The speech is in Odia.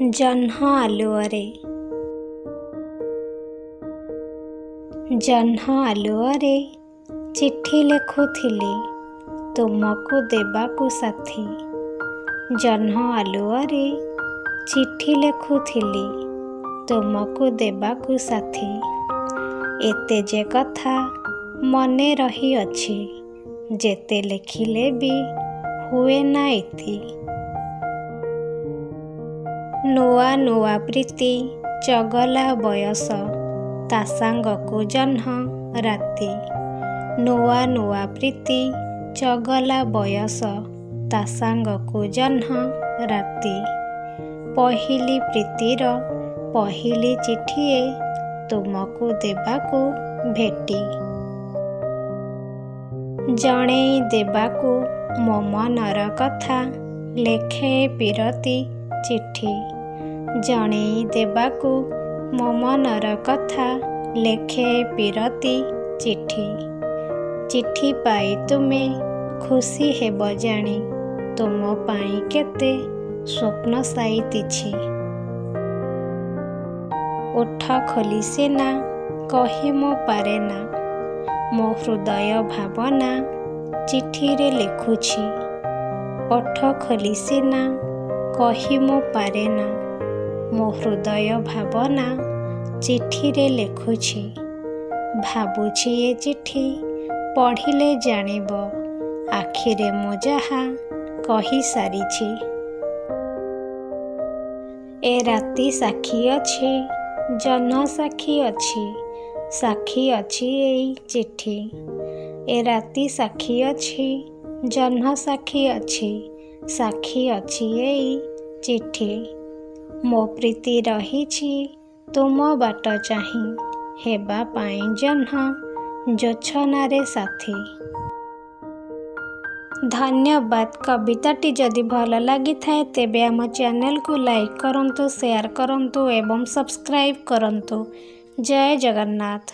ଜହ୍ନ ଆଲୁଅରେ। ଜହ୍ନ ଆଲୁଅରେ ଚିଠି ଲେଖୁଥିଲି ତୁମକୁ ଦେବାକୁ ସାଥୀ। ଜହ୍ନ ଆଲୁଅରେ ଚିଠି ଲେଖୁଥିଲି ତୁମକୁ ଦେବାକୁ ସାଥୀ। ଏତେ ଯେ କଥା ମନେ ରହିଅଛି, ଯେତେ ଲେଖିଲେ ବି ହୁଏ ନା ଇତି। ନୂଆ ନୂଆ ପ୍ରୀତି ଚଗଲା ବୟସ, ତା ସାଙ୍ଗକୁ ଜହ୍ନ ରାତି। ନୂଆ ନୂଆ ପ୍ରୀତି ଚଗଲା ବୟସ, ତା ସାଙ୍ଗକୁ ଜହ୍ନ ରାତି। ପହିଲି ପ୍ରୀତିର ପହିଲି ଚିଠିଏ ତୁମକୁ ଦେବାକୁ ଭେଟି। ଜଣେଇ ଦେବାକୁ ମୋ ମନର କଥା ଲେଖେ ପିରତି ଚିଠି। ଜଣେଇ ଦେବାକୁ ମୋ ମନର କଥା ଲେଖେ ପିରତି ଚିଠି। ଚିଠି ପାଇ ତୁମେ ଖୁସି ହେବ ଜାଣି, ତୁମ ପାଇଁ କେତେ ସ୍ୱପ୍ନ ସାଇତିଛି। ଓଠ ଖୋଲି ସିନା କହି ମୁଁ ପାରେନା, ମୋ ହୃଦୟ ଭାବନା ଚିଠିରେ ଲେଖୁଛି। ଓଠ ଖୋଲି ସିନା କହି ମୁଁ ପାରେନା, ମୋ ହୃଦୟ ଭାବନା ଚିଠିରେ ଲେଖୁଛି। ଭାବୁଛି ଏ ଚିଠି ପଢ଼ିଲେ ଜାଣିବ, ଆଖିରେ ମୁଁ ଯାହା କହିସାରିଛି। ଏ ରାତି ସାକ୍ଷୀ ଅଛି, ଜହ୍ନ ସାକ୍ଷୀ ଅଛି, ସାକ୍ଷୀ ଅଛି ଏଇ ଚିଠି। ଏ ରାତି ସାକ୍ଷୀ ଅଛି, ଜହ୍ନ ସାକ୍ଷୀ ଅଛି, ସାକ୍ଷୀ ଅଛି ଏଇ ଚିଠି। ମୋ ପ୍ରୀତି ରହିଛି ତୁମ ବାଟ ଚାହିଁ, ହେବା ପାଇଁ ଜହ୍ନ ଜୋଛନାରେ ସାଥୀ। ଧନ୍ୟବାଦ। କବିତାଟି ଯଦି ଭଲ ଲାଗିଥାଏ ତେବେ ଆମ ଚ୍ୟାନେଲକୁ ଲାଇକ୍ କରନ୍ତୁ, ସେୟାର କରନ୍ତୁ ଏବଂ ସବସ୍କ୍ରାଇବ୍ କରନ୍ତୁ। ଜୟ ଜଗନ୍ନାଥ।